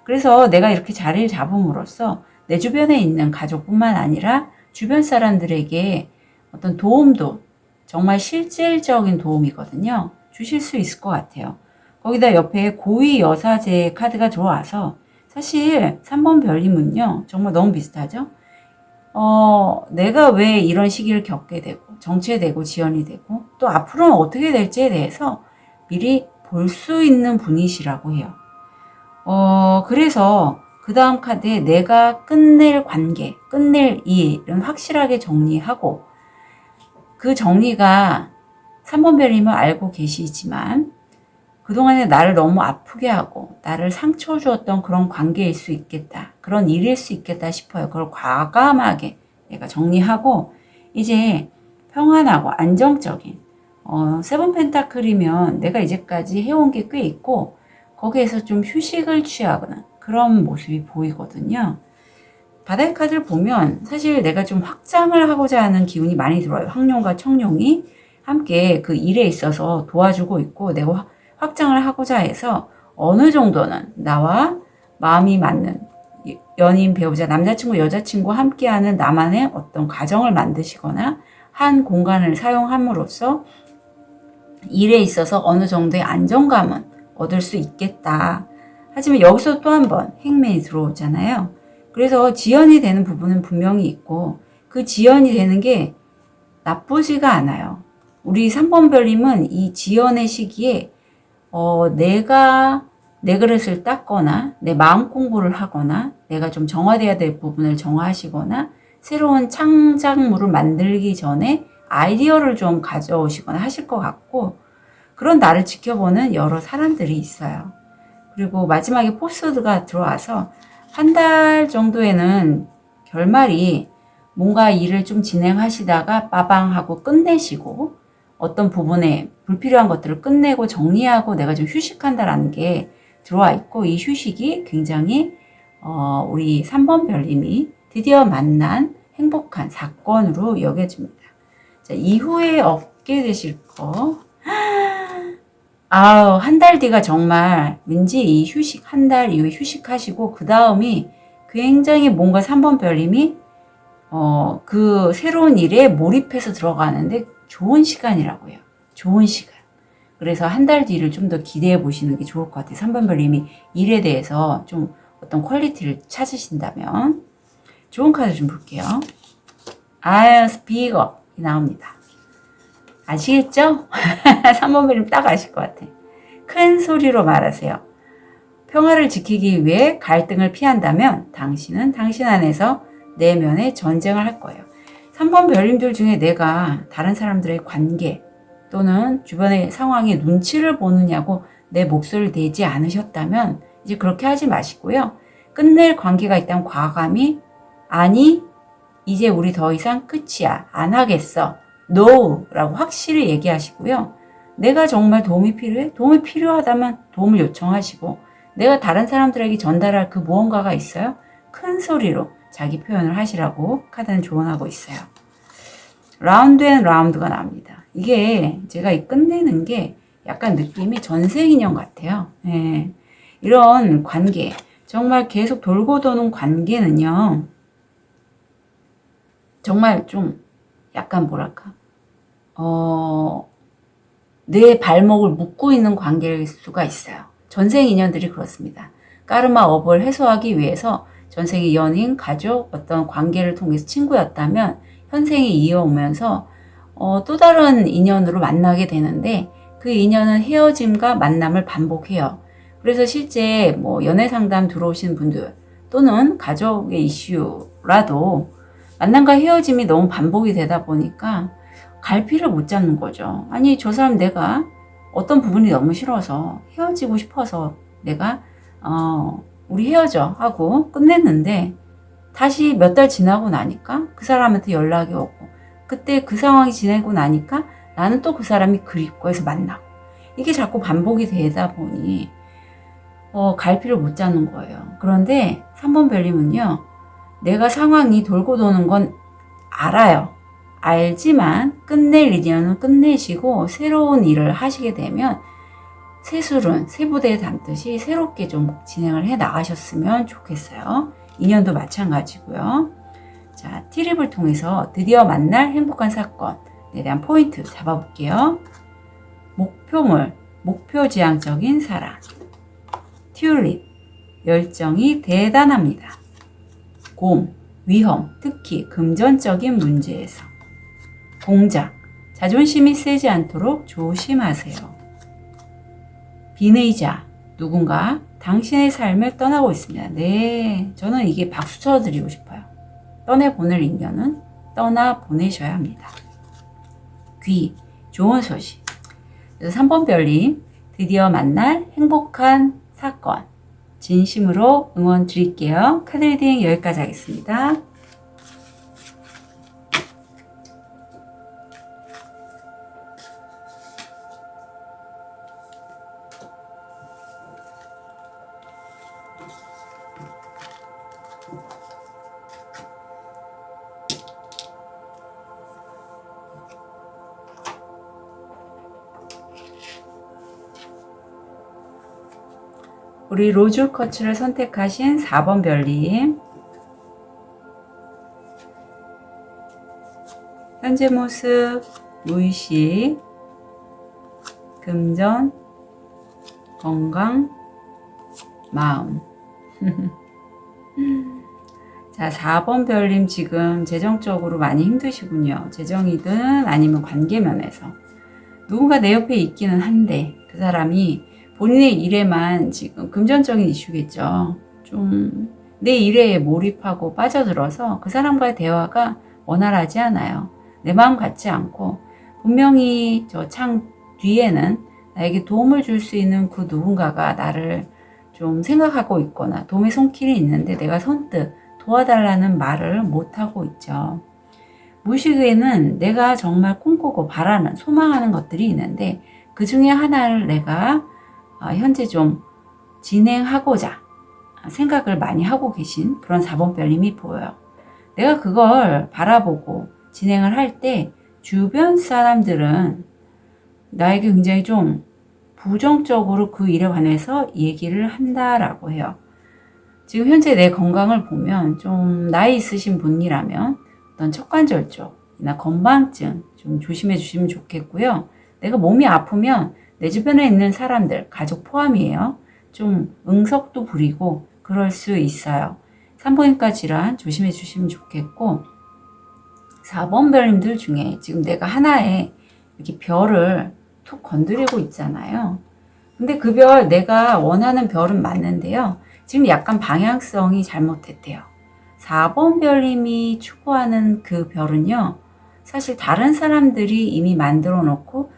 그래서 내가 이렇게 자리를 잡음으로써 내 주변에 있는 가족뿐만 아니라 주변 사람들에게 어떤 도움도 정말 실질적인 도움이거든요. 주실 수 있을 것 같아요. 거기다 옆에 고위 여사제 카드가 들어와서 사실 3번 별님은요. 정말 너무 비슷하죠? 내가 왜 이런 시기를 겪게 되고 정체되고 지연이 되고 또 앞으로는 어떻게 될지에 대해서 미리 볼 수 있는 분이시라고 해요. 그래서 그 다음 카드에 내가 끝낼 관계, 끝낼 일은 확실하게 정리하고 그 정리가 3번 별님을 알고 계시지만 그동안에 나를 너무 아프게 하고 나를 상처 주었던 그런 관계일 수 있겠다. 그런 일일 수 있겠다 싶어요. 그걸 과감하게 내가 정리하고 이제 평안하고 안정적인 세븐 펜타클이면 내가 이제까지 해온 게 꽤 있고 거기에서 좀 휴식을 취하거나 그런 모습이 보이거든요. 바다의 카드를 보면 사실 내가 좀 확장을 하고자 하는 기운이 많이 들어요. 황룡과 청룡이 함께 그 일에 있어서 도와주고 있고 내가 확장을 하고자 해서 어느 정도는 나와 마음이 맞는 연인, 배우자, 남자친구, 여자친구와 함께하는 나만의 어떤 가정을 만드시거나 한 공간을 사용함으로써 일에 있어서 어느 정도의 안정감은 얻을 수 있겠다. 하지만 여기서 또 한 번 행맨이 들어오잖아요. 그래서 지연이 되는 부분은 분명히 있고 그 지연이 되는 게 나쁘지가 않아요. 우리 3번 별님은 이 지연의 시기에 내가 내 그릇을 닦거나 내 마음 공부를 하거나 내가 좀 정화돼야 될 부분을 정화하시거나 새로운 창작물을 만들기 전에 아이디어를 좀 가져오시거나 하실 것 같고 그런 나를 지켜보는 여러 사람들이 있어요. 그리고 마지막에 포스드가 들어와서 한 달 정도에는 결말이 뭔가 일을 좀 진행하시다가 빠방 하고 끝내시고 어떤 부분에 불필요한 것들을 끝내고 정리하고 내가 좀 휴식한다라는 게 들어와 있고 이 휴식이 굉장히 우리 3번 별님이 드디어 만난 행복한 사건으로 여겨집니다. 자, 이후에 얻게 되실 거 한 달 뒤가 정말 왠지 이 휴식, 한 달 이후에 휴식하시고 그 다음이 굉장히 뭔가 3번 별님이 그 새로운 일에 몰입해서 들어가는데 좋은 시간이라고 해요. 좋은 시간. 그래서 한 달 뒤를 좀 더 기대해 보시는 게 좋을 것 같아요. 3번 별님이 일에 대해서 좀 어떤 퀄리티를 찾으신다면 좋은 카드 좀 볼게요. 스피거 나옵니다. 아시겠죠? 3번 별님 딱 아실 것 같아. 큰 소리로 말하세요. 평화를 지키기 위해 갈등을 피한다면 당신은 당신 안에서 내면의 전쟁을 할 거예요. 3번 별님들 중에 내가 다른 사람들의 관계 또는 주변의 상황에 눈치를 보느냐고 내 목소리를 내지 않으셨다면 이제 그렇게 하지 마시고요. 끝낼 관계가 있다면 과감히 아니 이제 우리 더 이상 끝이야. 안 하겠어. No 라고 확실히 얘기하시고요. 내가 정말 도움이 필요해? 도움이 필요하다면 도움을 요청하시고 내가 다른 사람들에게 전달할 그 무언가가 있어요? 큰 소리로 자기 표현을 하시라고 카드는 조언하고 있어요. 라운드 앤 라운드가 나옵니다. 이게 제가 끝내는 게 약간 느낌이 전생인형 같아요. 네. 이런 관계, 정말 계속 돌고 도는 관계는요. 정말 좀 약간 뭐랄까 내 발목을 묶고 있는 관계일 수가 있어요. 전생 인연들이 그렇습니다. 까르마 업을 해소하기 위해서 전생의 연인, 가족, 어떤 관계를 통해서 친구였다면 현생에 이어오면서 또 다른 인연으로 만나게 되는데 그 인연은 헤어짐과 만남을 반복해요. 그래서 실제 뭐 연애 상담 들어오신 분들 또는 가족의 이슈라도 만남과 헤어짐이 너무 반복이 되다 보니까 갈피를 못 잡는 거죠. 아니, 저 사람 내가 어떤 부분이 너무 싫어서 헤어지고 싶어서 내가 우리 헤어져 하고 끝냈는데 다시 몇 달 지나고 나니까 그 사람한테 연락이 오고 그때 그 상황이 지나고 나니까 나는 또 그 사람이 그립고 해서 만나고 이게 자꾸 반복이 되다 보니 갈피를 못 잡는 거예요. 그런데 3번 별님은요. 내가 상황이 돌고 도는 건 알아요. 알지만 끝낼 일이면 끝내시고 새로운 일을 하시게 되면 새술은 새 부대에 담듯이 새롭게 좀 진행을 해 나가셨으면 좋겠어요. 인연도 마찬가지고요. 자, 티립을 통해서 드디어 만날 행복한 사건에 대한 포인트 잡아볼게요. 목표물, 목표지향적인 사람. 튤립, 열정이 대단합니다. 곰, 위험, 특히 금전적인 문제에서. 공작, 자존심이 세지 않도록 조심하세요. 비의자, 누군가 당신의 삶을 떠나고 있습니다. 네, 저는 이게 박수 쳐드리고 싶어요. 떠내보낼 인연은 떠나보내셔야 합니다. 귀, 좋은 소식. 그래서 3번 별님, 드디어 만날 행복한 사건. 진심으로 응원 드릴게요. 카드 리딩 여기까지 하겠습니다. 우리 로즈 커츠를 선택하신 4번 별님. 현재 모습, 무의식, 금전, 건강, 마음. 자, 4번 별님 지금 재정적으로 많이 힘드시군요. 재정이든 아니면 관계 면에서. 누군가 내 옆에 있기는 한데 그 사람이 본인의 일에만 지금 금전적인 이슈겠죠. 좀 내 일에 몰입하고 빠져들어서 그 사람과의 대화가 원활하지 않아요. 내 마음 같지 않고 분명히 저 창 뒤에는 나에게 도움을 줄 수 있는 그 누군가가 나를 좀 생각하고 있거나 도움의 손길이 있는데 내가 선뜻 도와달라는 말을 못하고 있죠. 무의식에는 내가 정말 꿈꾸고 바라는 소망하는 것들이 있는데 그 중에 하나를 내가 현재 좀 진행하고자 생각을 많이 하고 계신 그런 4번 별님이 보여요. 내가 그걸 바라보고 진행을 할 때 주변 사람들은 나에게 굉장히 좀 부정적으로 그 일에 관해서 얘기를 한다라고 해요. 지금 현재 내 건강을 보면 좀 나이 있으신 분이라면 어떤 척관절 쪽이나 건망증 좀 조심해 주시면 좋겠고요. 내가 몸이 아프면 내 주변에 있는 사람들, 가족 포함이에요. 좀 응석도 부리고 그럴 수 있어요. 산부인과 질환 조심해 주시면 좋겠고 4번 별님들 중에 지금 내가 하나의 이렇게 별을 툭 건드리고 있잖아요. 근데 그 별, 내가 원하는 별은 맞는데요. 지금 약간 방향성이 잘못됐대요. 4번 별님이 추구하는 그 별은요. 사실 다른 사람들이 이미 만들어 놓고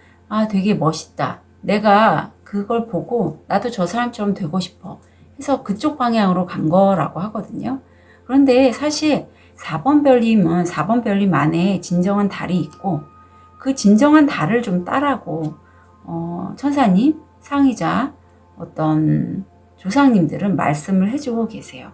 되게 멋있다. 내가 그걸 보고 나도 저 사람처럼 되고 싶어 해서 그쪽 방향으로 간 거라고 하거든요. 그런데 사실 4번 별님은 4번 별님 안에 진정한 달이 있고 그 진정한 달을 좀 따라고 천사님, 상의자, 어떤 조상님들은 말씀을 해주고 계세요.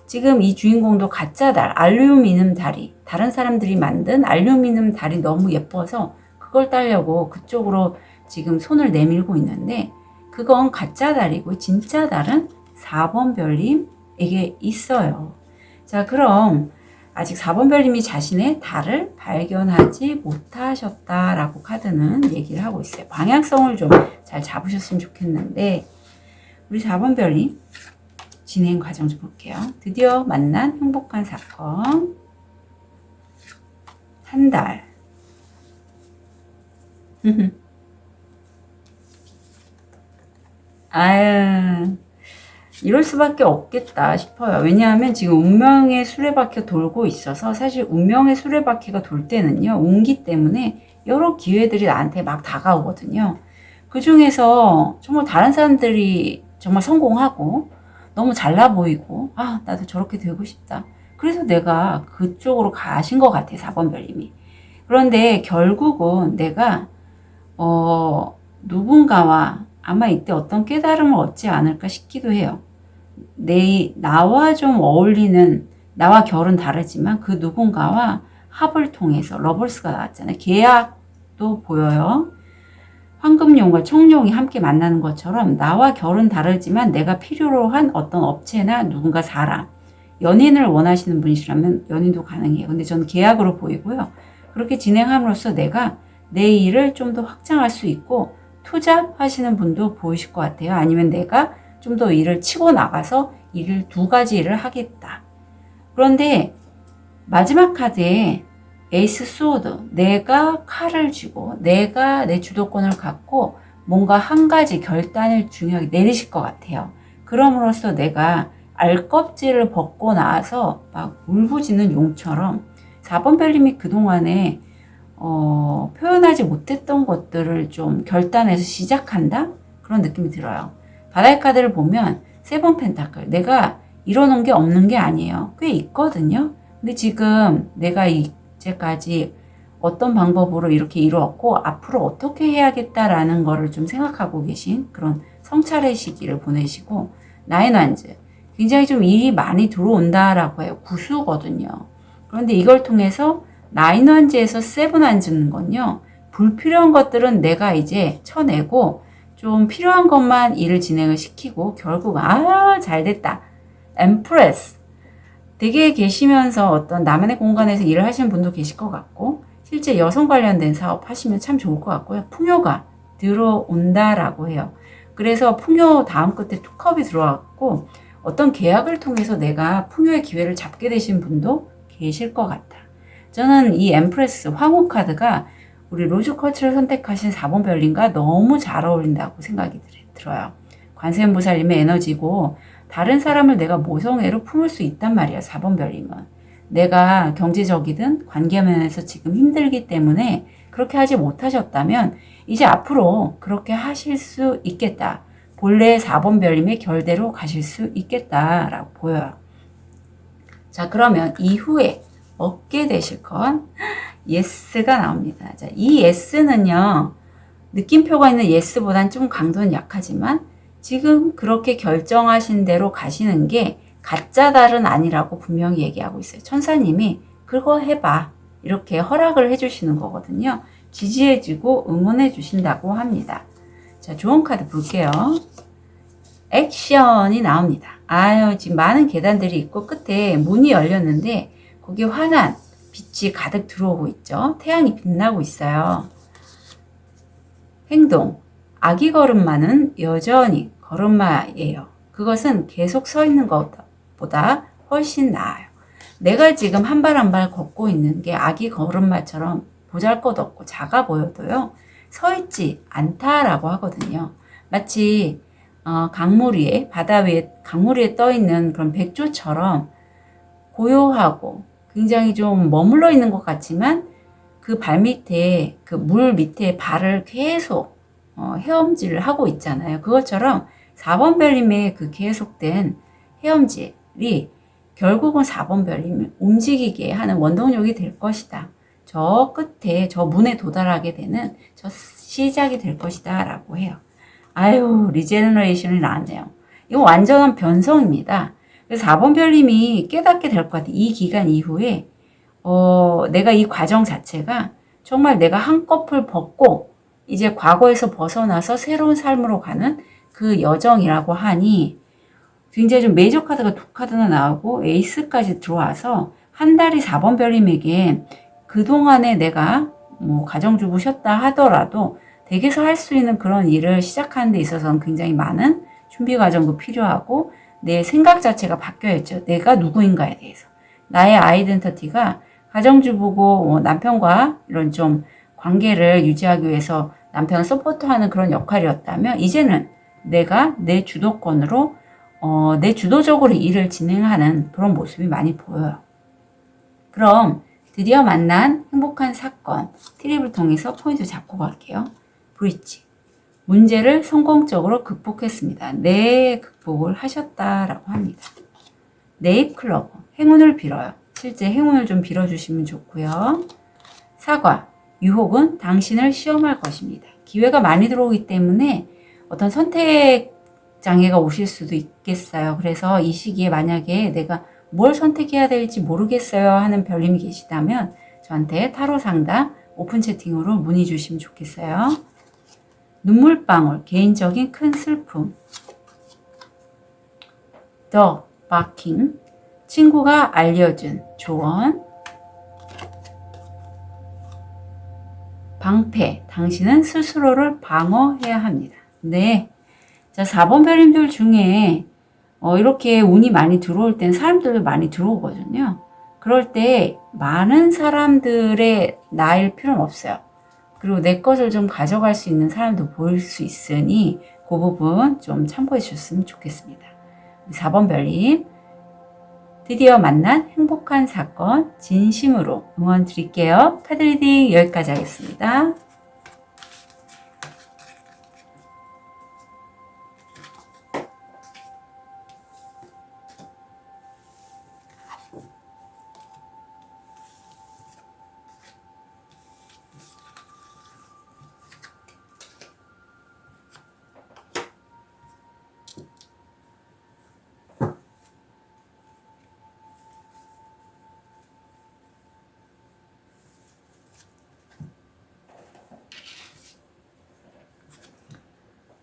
지금 이 주인공도 가짜 달, 알루미늄 달이 다른 사람들이 만든 알루미늄 달이 너무 예뻐서 그걸 따려고 그쪽으로 지금 손을 내밀고 있는데 그건 가짜 달이고 진짜 달은 4번 별님에게 있어요. 자, 그럼 아직 4번 별님이 자신의 달을 발견하지 못하셨다라고 카드는 얘기를 하고 있어요. 방향성을 좀 잘 잡으셨으면 좋겠는데 우리 4번 별님 진행 과정 좀 볼게요. 드디어 만난 행복한 사건 한 달 아유 이럴 수밖에 없겠다 싶어요. 왜냐하면 지금 운명의 수레바퀴가 돌고 있어서 사실 운명의 수레바퀴가 돌 때는요. 운기 때문에 여러 기회들이 나한테 막 다가오거든요. 그 중에서 정말 다른 사람들이 정말 성공하고 너무 잘나 보이고 나도 저렇게 되고 싶다. 그래서 내가 그쪽으로 가신 것 같아 4번 별님이. 그런데 결국은 내가 누군가와 아마 이때 어떤 깨달음을 얻지 않을까 싶기도 해요. 나와 좀 어울리는, 나와 결은 다르지만 그 누군가와 합을 통해서 러벌스가 나왔잖아요. 계약도 보여요. 황금용과 청룡이 함께 만나는 것처럼 나와 결은 다르지만 내가 필요로 한 어떤 업체나 누군가 사람, 연인을 원하시는 분이시라면 연인도 가능해요. 근데 저는 계약으로 보이고요. 그렇게 진행함으로써 내가 내 일을 좀 더 확장할 수 있고 투잡하시는 분도 보이실 것 같아요. 아니면 내가 좀 더 일을 치고 나가서 두 가지 일을 하겠다. 그런데 마지막 카드에 에이스 소드, 내가 칼을 쥐고 내가 내 주도권을 갖고 뭔가 한 가지 결단을 중요하게 내리실 것 같아요. 그럼으로써 내가 알껍질을 벗고 나서 막 울부짖는 용처럼 4번 별님이 그동안에 표현하지 못했던 것들을 좀 결단해서 시작한다? 그런 느낌이 들어요. 바다의 카드를 보면 세번 펜타클, 내가 이뤄놓은 게 없는 게 아니에요. 꽤 있거든요. 근데 지금 내가 이제까지 어떤 방법으로 이렇게 이루었고 앞으로 어떻게 해야겠다라는 거를 좀 생각하고 계신 그런 성찰의 시기를 보내시고, 나인 완즈, 굉장히 좀 일이 많이 들어온다라고 해요. 구수거든요. 그런데 이걸 통해서 나인 완즈에서 세븐 완즈는 건요, 불필요한 것들은 내가 이제 쳐내고 좀 필요한 것만 일을 진행을 시키고 결국 잘됐다. 엠프레스, 댁에 계시면서 어떤 나만의 공간에서 일을 하시는 분도 계실 것 같고 실제 여성 관련된 사업 하시면 참 좋을 것 같고요. 풍요가 들어온다라고 해요. 그래서 풍요 다음 끝에 투컵이 들어왔고 어떤 계약을 통해서 내가 풍요의 기회를 잡게 되신 분도 계실 것 같아. 저는 이 엠프레스 황후 카드가 우리 로즈쿼츠를 선택하신 4번 별님과 너무 잘 어울린다고 생각이 들어요. 관세음보살님의 에너지고 다른 사람을 내가 모성애로 품을 수 있단 말이야. 4번 별님은. 내가 경제적이든 관계면에서 지금 힘들기 때문에 그렇게 하지 못하셨다면 이제 앞으로 그렇게 하실 수 있겠다. 본래 4번 별님의 결대로 가실 수 있겠다라고 보여요. 자, 그러면 이후에 얻게 되실 건 예스가 나옵니다. 자, 이 예스는요, 느낌표가 있는 예스보단 좀 강도는 약하지만 지금 그렇게 결정하신 대로 가시는 게 가짜 달은 아니라고 분명히 얘기하고 있어요. 천사님이 그거 해봐, 이렇게 허락을 해주시는 거거든요. 지지해주고 응원해주신다고 합니다. 자, 좋은 카드 볼게요. 액션이 나옵니다. 지금 많은 계단들이 있고 끝에 문이 열렸는데 거기에 환한 빛이 가득 들어오고 있죠. 태양이 빛나고 있어요. 행동, 아기 걸음마는 여전히 걸음마예요. 그것은 계속 서 있는 것보다 훨씬 나아요. 내가 지금 한 발 한 발 걷고 있는 게 아기 걸음마처럼 보잘것없고 작아 보여도요, 서 있지 않다라고 하거든요. 마치 강물 위에, 바다 위에, 강물 위에 떠 있는 그런 백조처럼 고요하고 굉장히 좀 머물러 있는 것 같지만 그 발 밑에, 그 물 밑에 발을 계속 헤엄질을 하고 있잖아요. 그것처럼 4번 별님의 그 계속된 헤엄질이 결국은 4번 별님을 움직이게 하는 원동력이 될 것이다. 저 끝에, 저 문에 도달하게 되는 저 시작이 될 것이다 라고 해요. 리제너레이션이 나왔네요. 이거 완전한 변성입니다. 그래서 4번 별님이 깨닫게 될 것 같아요. 이 기간 이후에 내가 이 과정 자체가 정말 내가 한꺼풀 벗고 이제 과거에서 벗어나서 새로운 삶으로 가는 그 여정이라고 하니 굉장히 좀 메이저 카드가 2카드나 나오고 에이스까지 들어와서 한 달이 4번 별님에게 그동안에 내가 가정주부 쉬었다 하더라도 댁에서 할 수 있는 그런 일을 시작하는 데 있어서는 굉장히 많은 준비 과정도 필요하고 내 생각 자체가 바뀌어야죠. 내가 누구인가에 대해서. 나의 아이덴티티가 가정주부고 남편과 이런 좀 관계를 유지하기 위해서 남편을 서포트하는 그런 역할이었다면 이제는 내가 내 주도권으로 내 주도적으로 일을 진행하는 그런 모습이 많이 보여요. 그럼 드디어 만난 행복한 사건 트립을 통해서 포인트 잡고 갈게요. 브릿지. 문제를 성공적으로 극복했습니다. 네, 극복을 하셨다라고 합니다. 네잎클로버. 행운을 빌어요. 실제 행운을 좀 빌어주시면 좋고요. 사과. 유혹은 당신을 시험할 것입니다. 기회가 많이 들어오기 때문에 어떤 선택 장애가 오실 수도 있겠어요. 그래서 이 시기에 만약에 내가 뭘 선택해야 될지 모르겠어요 하는 별님이 계시다면 저한테 타로 상담 오픈 채팅으로 문의 주시면 좋겠어요. 눈물방울, 개인적인 큰 슬픔. 더 바킹, 친구가 알려준 조언. 방패, 당신은 스스로를 방어해야 합니다. 네. 자, 4번 별님들 중에 이렇게 운이 많이 들어올 땐 사람들도 많이 들어오거든요. 그럴 때 많은 사람들의 나일 필요는 없어요. 그리고 내 것을 좀 가져갈 수 있는 사람도 보일 수 있으니 그 부분 좀 참고해 주셨으면 좋겠습니다. 4번 별님, 드디어 만난 행복한 사건 진심으로 응원 드릴게요. 카드 리딩 여기까지 하겠습니다.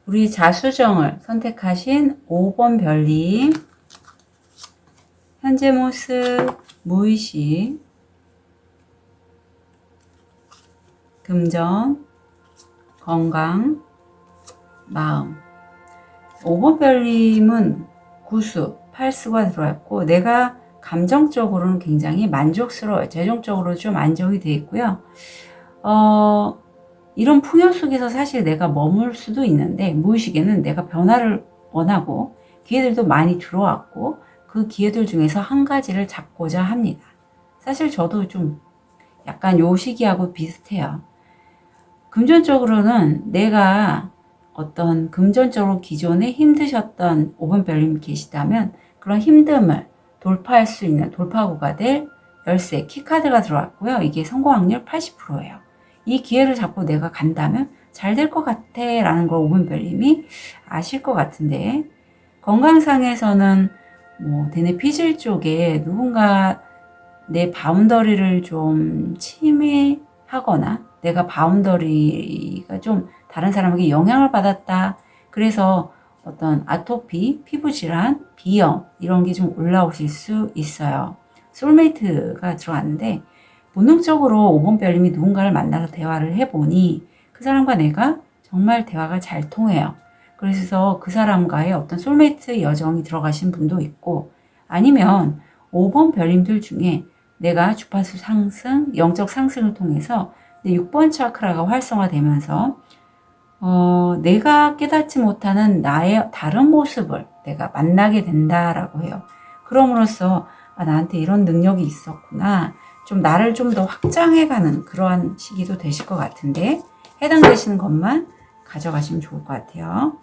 우리 자수정을 선택하신 5번 별님, 현재 모습, 무의식, 금전, 건강, 마음. 5번 별님은 구수, 팔수가 들어왔고 내가 감정적으로는 굉장히 만족스러워요. 재정적으로 좀 안정이 되어 있고요. 이런 풍요 속에서 사실 내가 머물 수도 있는데 무의식에는 내가 변화를 원하고 기회들도 많이 들어왔고 그 기회들 중에서 한 가지를 잡고자 합니다. 사실 저도 좀 약간 요 시기하고 비슷해요. 금전적으로는 내가 어떤 금전적으로 기존에 힘드셨던 5번 별님이 계시다면 그런 힘듦을 돌파할 수 있는 돌파구가 될 열쇠, 키카드가 들어왔고요. 이게 성공 확률 80%예요. 이 기회를 잡고 내가 간다면 잘 될 것 같아 라는 걸 5번 별님이 아실 것 같은데 건강상에서는 대뇌 피질 쪽에 누군가 내 바운더리를 좀 침해하거나 내가 바운더리가 좀 다른 사람에게 영향을 받았다. 그래서 어떤 아토피, 피부질환, 비염 이런 게 좀 올라오실 수 있어요. 소울메이트가 들어왔는데 본능적으로 5번 별님이 누군가를 만나서 대화를 해보니 그 사람과 내가 정말 대화가 잘 통해요. 그래서 그 사람과의 어떤 소울메이트 여정이 들어가신 분도 있고 아니면 5번 별님들 중에 내가 주파수 상승, 영적 상승을 통해서 내 6번 차크라가 활성화되면서 내가 깨닫지 못하는 나의 다른 모습을 내가 만나게 된다라고 해요. 그럼으로써 나한테 이런 능력이 있었구나. 좀 나를 좀 더 확장해가는 그러한 시기도 되실 것 같은데 해당되시는 것만 가져가시면 좋을 것 같아요.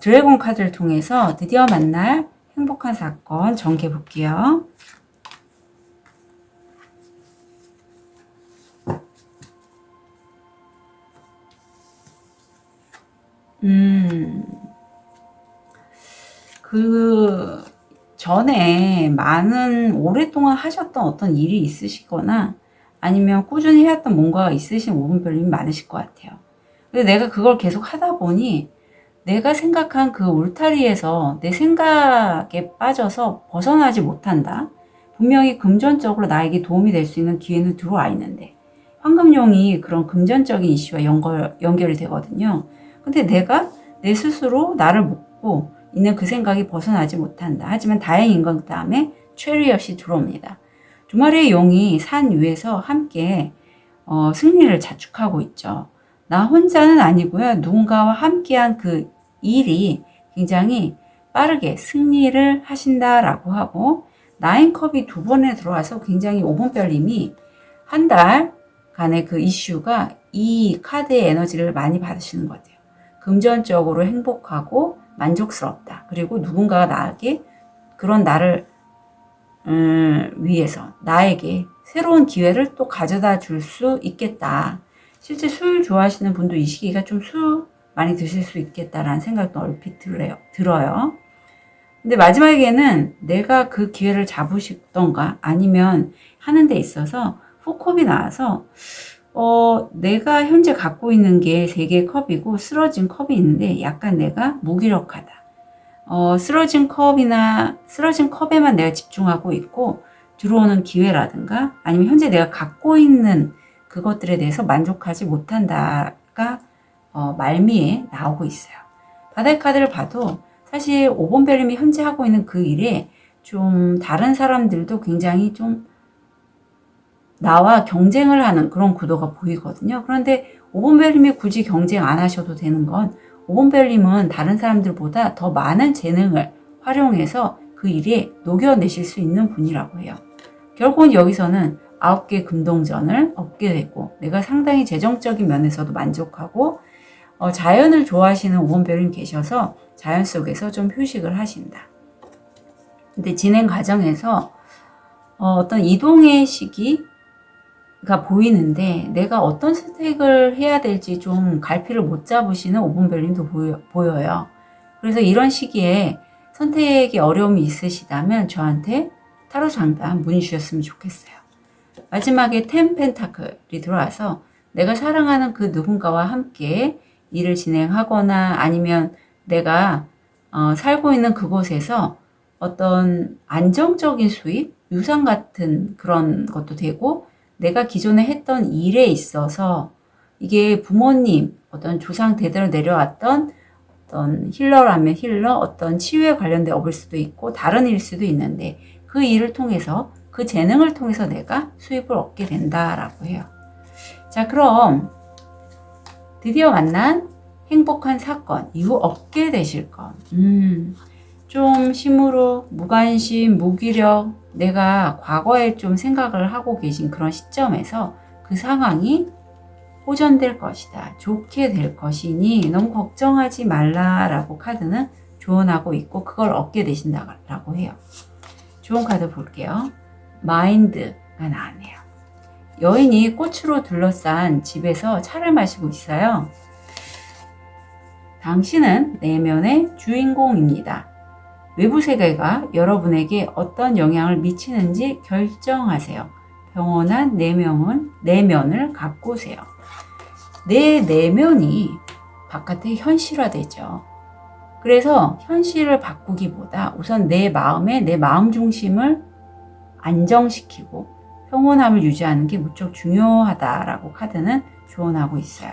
드래곤 카드를 통해서 드디어 만날 행복한 사건 전개 볼게요. 그 전에 오랫동안 하셨던 어떤 일이 있으시거나 아니면 꾸준히 해왔던 뭔가가 있으신 5번 별님이 많으실 것 같아요. 근데 내가 그걸 계속 하다 보니 내가 생각한 그 울타리에서 내 생각에 빠져서 벗어나지 못한다. 분명히 금전적으로 나에게 도움이 될 수 있는 기회는 들어와 있는데 황금용이 그런 금전적인 이슈와 연결이 되거든요. 근데 내가 내 스스로 나를 묶고 있는 그 생각이 벗어나지 못한다. 하지만 다행인 건 다음에 체리엇이 들어옵니다. 두 마리의 용이 산 위에서 함께 승리를 자축하고 있죠. 나 혼자는 아니고요. 누군가와 함께한 그 일이 굉장히 빠르게 승리를 하신다라고 하고, 나인컵이 두 번에 들어와서 굉장히 오분별님이 한 달간의 그 이슈가 이 카드의 에너지를 많이 받으시는 것 같아요. 금전적으로 행복하고 만족스럽다. 그리고 누군가가 나에게 그런 나를 위해서 나에게 새로운 기회를 또 가져다 줄 수 있겠다. 실제 술 좋아하시는 분도 이 시기가 좀 술 많이 드실 수 있겠다라는 생각도 얼핏 들어요. 근데 마지막에는 내가 그 기회를 잡으시던가 아니면 하는 데 있어서 포컵이 나와서 내가 현재 갖고 있는 게 3개의 컵이고 쓰러진 컵이 있는데 약간 내가 무기력하다. 쓰러진 컵에만 내가 집중하고 있고 들어오는 기회라든가 아니면 현재 내가 갖고 있는 그것들에 대해서 만족하지 못한다가 말미에 나오고 있어요. 바다의 카드를 봐도 사실 오본별님이 현재 하고 있는 그 일에 좀 다른 사람들도 굉장히 좀 나와 경쟁을 하는 그런 구도가 보이거든요. 그런데 오본별님이 굳이 경쟁 안 하셔도 되는 건 오본별님은 다른 사람들보다 더 많은 재능을 활용해서 그 일에 녹여내실 수 있는 분이라고 해요. 결국은 여기서는 9개 금동전을 얻게 되고 내가 상당히 재정적인 면에서도 만족하고 자연을 좋아하시는 오본별님 계셔서 자연 속에서 좀 휴식을 하신다. 근데 진행 과정에서 어떤 이동의 시기가 보이는데 내가 어떤 선택을 해야 될지 좀 갈피를 못 잡으시는 오본별님도 보여요. 그래서 이런 시기에 선택이 어려움이 있으시다면 저한테 타로 상담 문의 주셨으면 좋겠어요. 마지막에 10 펜타클이 들어와서 내가 사랑하는 그 누군가와 함께 일을 진행하거나 아니면 내가 살고 있는 그곳에서 어떤 안정적인 수입, 유산 같은 그런 것도 되고 내가 기존에 했던 일에 있어서 이게 부모님, 어떤 조상 대대로 내려왔던 어떤 힐러라면 힐러, 어떤 치유에 관련된 업일 수도 있고 다른 일일 수도 있는데 그 일을 통해서 그 재능을 통해서 내가 수입을 얻게 된다라고 해요. 자, 그럼 드디어 만난 행복한 사건, 이후 얻게 되실 것. 좀 시무룩, 무관심, 무기력, 내가 과거에 좀 생각을 하고 계신 그런 시점에서 그 상황이 호전될 것이다. 좋게 될 것이니 너무 걱정하지 말라라고 카드는 조언하고 있고 그걸 얻게 되신다라고 해요. 좋은 카드 볼게요. 마인드가 나왔네요. 여인이 꽃으로 둘러싼 집에서 차를 마시고 있어요. 당신은 내면의 주인공입니다. 외부 세계가 여러분에게 어떤 영향을 미치는지 결정하세요. 평온한 내면을 가꾸세요. 내 내면이 바깥에 현실화되죠. 그래서 현실을 바꾸기보다 우선 내 마음 중심을 안정시키고 평온함을 유지하는 게 무척 중요하다라고 카드는 조언하고 있어요.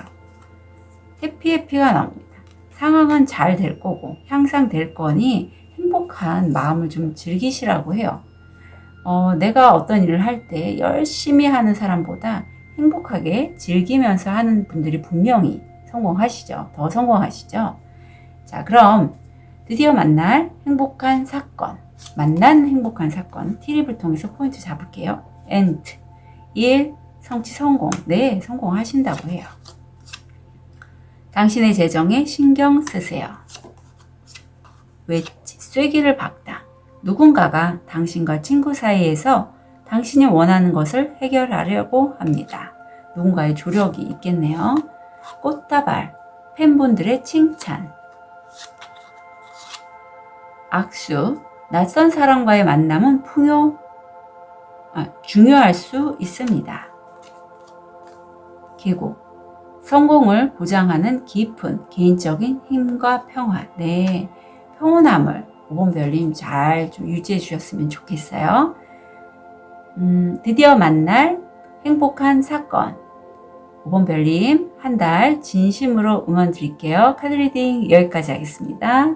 해피가 나옵니다. 상황은 잘 될 거고 향상될 거니 행복한 마음을 좀 즐기시라고 해요. 내가 어떤 일을 할 때 열심히 하는 사람보다 행복하게 즐기면서 하는 분들이 분명히 성공하시죠. 더 성공하시죠. 자, 그럼 드디어 만난 행복한 사건 티립을 통해서 포인트 잡을게요. 엔트 1. 성취 성공. 네, 성공하신다고 해요. 당신의 재정에 신경 쓰세요. 웨지, 쐐기를 박다. 누군가가 당신과 친구 사이에서 당신이 원하는 것을 해결하려고 합니다. 누군가의 조력이 있겠네요. 꽃다발, 팬분들의 칭찬. 악수, 낯선 사람과의 만남은 중요할 수 있습니다. 계곡, 성공을 보장하는 깊은 개인적인 힘과 평화. 네, 평온함을 오본별님 잘 좀 유지해 주셨으면 좋겠어요. 드디어 만날 행복한 사건. 오본별님 한 달 진심으로 응원 드릴게요. 카드 리딩 여기까지 하겠습니다.